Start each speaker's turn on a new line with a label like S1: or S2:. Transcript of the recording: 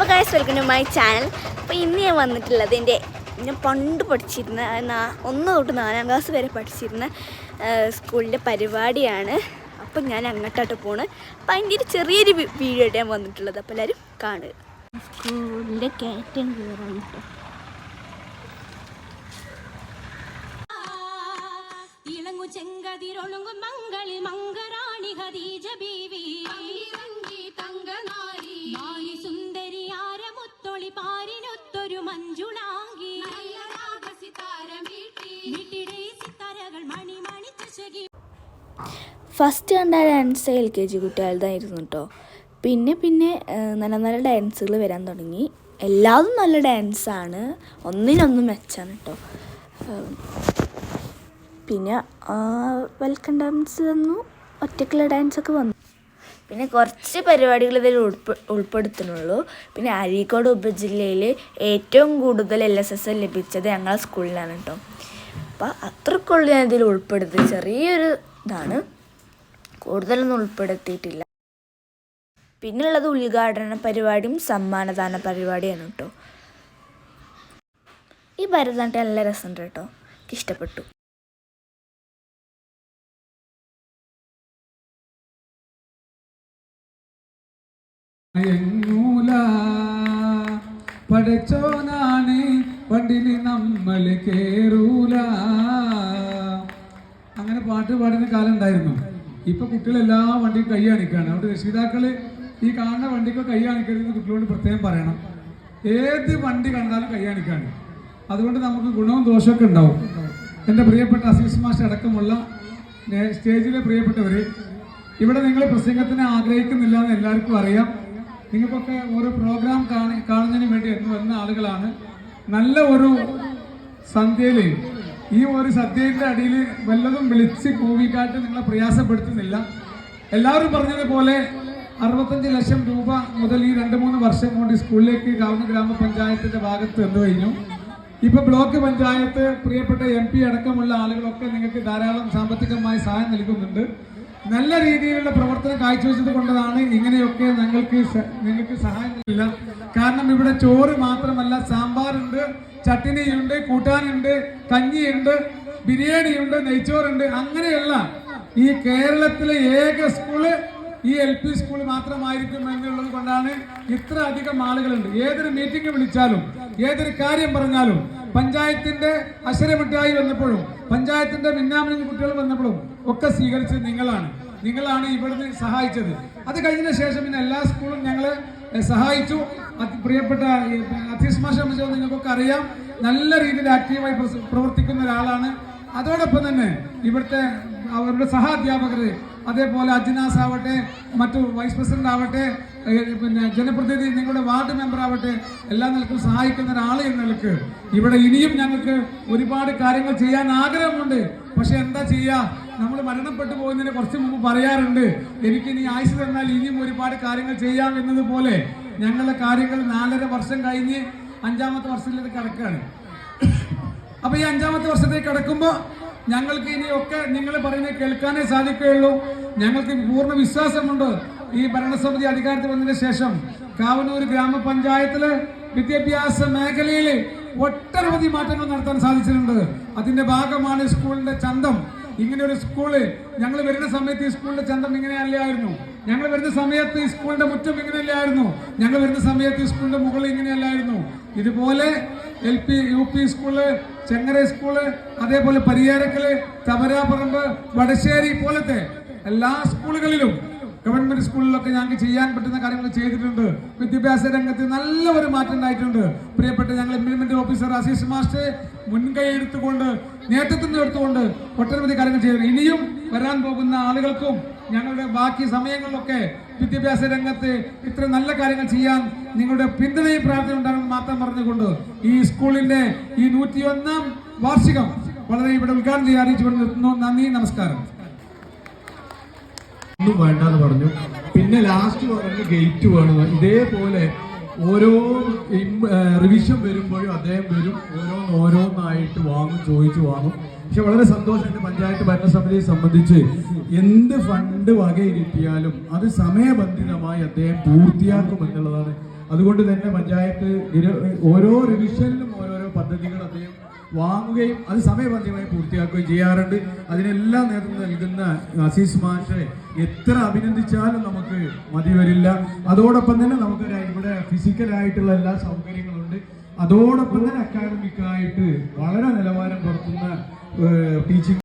S1: അപ്പോൾ guys welcome to my channel. അപ്പോൾ ഇന്ന് ഞാൻ വന്നിട്ടുള്ളത് ഞാൻ പണ്ട് പഠിച്ചിരുന്ന 1 തൊട്ട് 4ാം ക്ലാസ് വരെ പഠിച്ചിരുന്ന സ്കൂളിൻ്റെ പരിപാടിയാണ്. അപ്പം ഞാൻ അങ്ങോട്ടോട്ട് പോണ്. അപ്പം അതിൻ്റെ ഒരു ചെറിയൊരു വീഡിയോ ആയിട്ട് ഞാൻ വന്നിട്ടുള്ളത്. അപ്പോൾ എല്ലാവരും കാണുക. സ്കൂളിൻ്റെ കയറ്റം കയറാണ് കേട്ടോ.
S2: ചെങ്കതിരൊളുങ്ങും മംഗളി മംഗറാണി ഖദീജ ബീവി തങ്കനാരി നാരി സുന്ദരി ആരമുത്തൊളി പാരിനൊത്തൊരു മഞ്ജുളാകി സിത്താരകൾ മണിമണി ചശകി.
S1: ഫസ്റ്റ് കണ്ട ഡാൻസ് LKG കുട്ടികളുടെതായിരുന്നു കേട്ടോ. പിന്നെ നല്ല നല്ല ഡാൻസുകൾ വരാൻ തുടങ്ങി. എല്ലാതും നല്ല ഡാൻസാണ്, ഒന്നിനൊന്നും മെച്ചാണ് കേട്ടോ. പിന്നെ വെൽക്കം ഡാൻസ് വന്നു, ഒറ്റക്കുള്ള ഡാൻസൊക്കെ വന്നു. പിന്നെ കുറച്ച് പരിപാടികൾ ഇതിൽ ഉൾപ്പെടുത്തുന്നുള്ളൂ. പിന്നെ അരീക്കോട് ഉപജില്ലയിൽ ഏറ്റവും കൂടുതൽ LSS ലഭിച്ചത് ഞങ്ങളുടെ സ്കൂളിലാണ് കേട്ടോ. അപ്പോൾ അത്രക്കുള്ള ഞാൻ ഇതിൽ ഉൾപ്പെടുത്തി, ചെറിയൊരു ഇതാണ്, കൂടുതലൊന്നും ഉൾപ്പെടുത്തിയിട്ടില്ല. പിന്നെയുള്ളത് ഉദ്ഘാടന പരിപാടിയും സമ്മാനദാന പരിപാടിയാണ് കേട്ടോ. ഈ ഭരതനാട്യം നല്ല രസമുണ്ട് കേട്ടോ, എനിക്ക് ഇഷ്ടപ്പെട്ടു.
S3: പഠിച്ചോനാണ് വണ്ടിയിൽ നമ്മൾ കേറൂല, അങ്ങനെ പാട്ട് പാടുന്ന കാലം ഉണ്ടായിരുന്നു. ഇപ്പൊ കുട്ടികൾ എല്ലാ വണ്ടിയും കൈ കാണിക്കാണ്. അവിടെ രക്ഷിതാക്കള് ഈ കാണുന്ന വണ്ടിക്ക് കൈ കാണിക്കരുത് കുട്ടികളോട് പ്രത്യേകം പറയണം. ഏത് വണ്ടി കണ്ടാലും കൈ കാണിക്കാണ്. അതുകൊണ്ട് നമുക്ക് ഗുണവും ദോഷമൊക്കെ ഉണ്ടാവും. എൻ്റെ പ്രിയപ്പെട്ട അസീസ് മാസ്റ്റർ അടക്കമുള്ള സ്റ്റേജിലെ പ്രിയപ്പെട്ടവര്, ഇവിടെ നിങ്ങൾ പ്രസംഗത്തിന് ആഗ്രഹിക്കുന്നില്ല എന്ന് എല്ലാവർക്കും അറിയാം. നിങ്ങൾക്കൊക്കെ ഓരോ പ്രോഗ്രാം കാണുന്നതിന് വേണ്ടി വന്ന ആളുകളാണ്. നല്ല ഒരു സന്ധ്യയില് ഈ ഒരു സദ്യയുടെ അടിയിൽ വല്ലതും വിളിച്ച് കൂവിക്കാട്ട് നിങ്ങളെ പ്രയാസപ്പെടുത്തുന്നില്ല. എല്ലാവരും പറഞ്ഞതുപോലെ 65 ലക്ഷം രൂപ മുതൽ ഈ 2-3 വർഷം കൊണ്ട് സ്കൂളിലേക്ക് കാവുന്ന ഗ്രാമപഞ്ചായത്തിന്റെ ഭാഗത്ത് വന്നു കഴിഞ്ഞു. ഇപ്പൊ ബ്ലോക്ക് പഞ്ചായത്ത് പ്രിയപ്പെട്ട MP അടക്കമുള്ള ആളുകളൊക്കെ നിങ്ങൾക്ക് ധാരാളം സാമ്പത്തികമായ സഹായം നൽകുന്നുണ്ട്. നല്ല രീതിയിലുള്ള പ്രവർത്തനം കാഴ്ചവെച്ചത് കൊണ്ടതാണ് ഇങ്ങനെയൊക്കെ നിങ്ങൾക്ക് സഹായം ഇല്ല. കാരണം ഇവിടെ ചോറ് മാത്രമല്ല, സാമ്പാറുണ്ട്, ചട്ടിനിയുണ്ട്, കൂട്ടാനുണ്ട്, കഞ്ഞിയുണ്ട്, ബിരിയാണിയുണ്ട്, നെയ്ച്ചോറുണ്ട്. അങ്ങനെയുള്ള ഈ കേരളത്തിലെ ഏക സ്കൂള് ഈ LP സ്കൂൾ മാത്രമായിരിക്കും എന്നുള്ളത് കൊണ്ടാണ് ഇത്ര അധികം ആളുകളുണ്ട്. ഏതൊരു മീറ്റിംഗ് വിളിച്ചാലും, ഏതൊരു കാര്യം പറഞ്ഞാലും, പഞ്ചായത്തിന്റെ അക്ഷരമിട്ടായി വന്നപ്പോഴും, പഞ്ചായത്തിന്റെ മിന്നാമിനി കുട്ടികൾ വന്നപ്പോഴും ഒക്കെ സ്വീകരിച്ചത് നിങ്ങളാണ് ഇവിടുന്ന് സഹായിച്ചത്. അത് കഴിഞ്ഞ ശേഷം പിന്നെ എല്ലാ സ്കൂളും ഞങ്ങളെ സഹായിച്ചു. പ്രിയപ്പെട്ട അധീഷ് മാഷെ സംബന്ധിച്ച് നിങ്ങൾക്കൊക്കെ അറിയാം, നല്ല രീതിയിൽ ആക്റ്റീവായി പ്രവർത്തിക്കുന്ന ഒരാളാണ്. അതോടൊപ്പം തന്നെ ഇവിടുത്തെ അവരുടെ സഹാധ്യാപകര്, അതേപോലെ അജ്നാസ് ആവട്ടെ, മറ്റു വൈസ് പ്രസിഡന്റ് ആവട്ടെ, പിന്നെ ജനപ്രതിനിധി, നിങ്ങളുടെ വാർഡ് മെമ്പർ ആവട്ടെ, എല്ലാ നിലക്കും സഹായിക്കുന്ന ഒരാൾ എന്ന നിലക്ക് ഇവിടെ ഇനിയും ഞങ്ങൾക്ക് ഒരുപാട് കാര്യങ്ങൾ ചെയ്യാൻ ആഗ്രഹമുണ്ട്. പക്ഷെ എന്താ ചെയ്യാ, നമ്മൾ മരണപ്പെട്ടു പോകുന്നതിന് കുറച്ച് മുമ്പ് പറയാറുണ്ട്, എനിക്കിനി ആയുസ് തന്നാൽ ഇനിയും ഒരുപാട് കാര്യങ്ങൾ ചെയ്യാം എന്നതുപോലെ ഞങ്ങളുടെ കാര്യങ്ങൾ 4.5 വർഷം കഴിഞ്ഞ് 5ാമത്തെ വർഷത്തിലേക്ക് കടക്കുകയാണ്. അപ്പൊ ഈ 5ാമത്തെ വർഷത്തേക്ക് കടക്കുമ്പോൾ ഞങ്ങൾക്ക് ഇനിയൊക്കെ നിങ്ങൾ പറയുന്നത് കേൾക്കാനേ സാധിക്കുകയുള്ളൂ. ഞങ്ങൾക്ക് പൂർണ്ണ വിശ്വാസമുണ്ട്, ഈ ഭരണസമിതി അധികാരത്തിൽ വന്നതിന് ശേഷം കാവന്നൂർ ഗ്രാമപഞ്ചായത്തില് വിദ്യാഭ്യാസ മേഖലയിൽ ഒട്ടനവധി മാറ്റങ്ങൾ നടത്താൻ സാധിച്ചിട്ടുണ്ട്. അതിന്റെ ഭാഗമാണ് സ്കൂളിന്റെ ചന്തം. ഇങ്ങനെ ഒരു സ്കൂള് ഞങ്ങൾ വരുന്ന സമയത്ത് ഈ സ്കൂളിന്റെ ചന്തം ഇങ്ങനെയല്ലായിരുന്നു. ഞങ്ങൾ വരുന്ന സമയത്ത് ഈ സ്കൂളിന്റെ മുറ്റം ഇങ്ങനെയല്ലായിരുന്നു. ഞങ്ങൾ വരുന്ന സമയത്ത് ഈ സ്കൂളിന്റെ മുകളിൽ ഇങ്ങനെയല്ലായിരുന്നു. ഇതുപോലെ LP UP school, Chengara school, അതേപോലെ പരിയാരക്കല്, തവരാപറമ്പ്, വടശ്ശേരി പോലത്തെ എല്ലാ സ്കൂളുകളിലും, ഗവൺമെന്റ് സ്കൂളിലൊക്കെ ഞങ്ങൾക്ക് ചെയ്യാൻ പറ്റുന്ന കാര്യങ്ങൾ ചെയ്തിട്ടുണ്ട്. വിദ്യാഭ്യാസ രംഗത്ത് നല്ല ഒരു മാറ്റം ഉണ്ടായിട്ടുണ്ട്. പ്രിയപ്പെട്ട ഞങ്ങൾ ഇംപ്ലിമെന്റ് ഓഫീസർ അസീസ് മാസ്റ്റർ മുൻകൈ എടുത്തുകൊണ്ട്, നേതൃത്വം എടുത്തുകൊണ്ട് ഒട്ടനവധി കാര്യങ്ങൾ ചെയ്തിട്ടുണ്ട്. ഇനിയും വരാൻ പോകുന്ന ആളുകൾക്കും ഞങ്ങളുടെ ബാക്കി സമയങ്ങളിലൊക്കെ വിദ്യാഭ്യാസ രംഗത്ത് ഇത്ര നല്ല കാര്യങ്ങൾ ചെയ്യാൻ നിങ്ങളുടെ പിന്തുണയും പ്രാർത്ഥന ഉണ്ടാകുമെന്ന് മാത്രം പറഞ്ഞുകൊണ്ട് ഈ സ്കൂളിന്റെ ഈ 101ാം വാർഷികം വളരെ ഇവിടെ ഉദ്ഘാടനം ചെയ്യാൻ അറിയിച്ചുകൊണ്ട് നിർത്തുന്നു. നന്ദി, നമസ്കാരം.
S4: ഒന്നും വേണ്ടെന്ന് പറഞ്ഞു. പിന്നെ ലാസ്റ്റ് പറഞ്ഞു ഗേറ്റ് വേണം. ഇതേപോലെ ഓരോ റിവിഷൻ വരുമ്പോഴും അദ്ദേഹം വരും, ഓരോന്നായിട്ട് ചോദിച്ചു വാങ്ങും. പക്ഷെ വളരെ സന്തോഷമുണ്ട്. പഞ്ചായത്ത് ഭരണസമിതിയെ സംബന്ധിച്ച് എന്ത് ഫണ്ട് വകയിരുത്തിയാലും അത് സമയബന്ധിതമായി അദ്ദേഹം പൂർത്തിയാക്കും എന്നുള്ളതാണ് അതുകൊണ്ട് തന്നെ പഞ്ചായത്ത് ഓരോ റിവിഷനിലും ഓരോരോ പദ്ധതികൾ അദ്ദേഹം വാങ്ങുകയും അത് സമയബന്ധിതമായി പൂർത്തിയാക്കുകയും ചെയ്യാറുണ്ട്. അതിനെല്ലാം നേതൃത്വം നൽകുന്ന അസീസ് മാഷെ എത്ര അഭിനന്ദിച്ചാലും നമുക്ക് മതി വരില്ല. അതോടൊപ്പം തന്നെ നമുക്ക് ഇവിടെ ഫിസിക്കലായിട്ടുള്ള എല്ലാ സൗകര്യങ്ങളുണ്ട്. അതോടൊപ്പം തന്നെ അക്കാഡമിക്കായിട്ട് വളരെ നിലവാരം പുലർത്തുന്ന ടീച്ചിങ്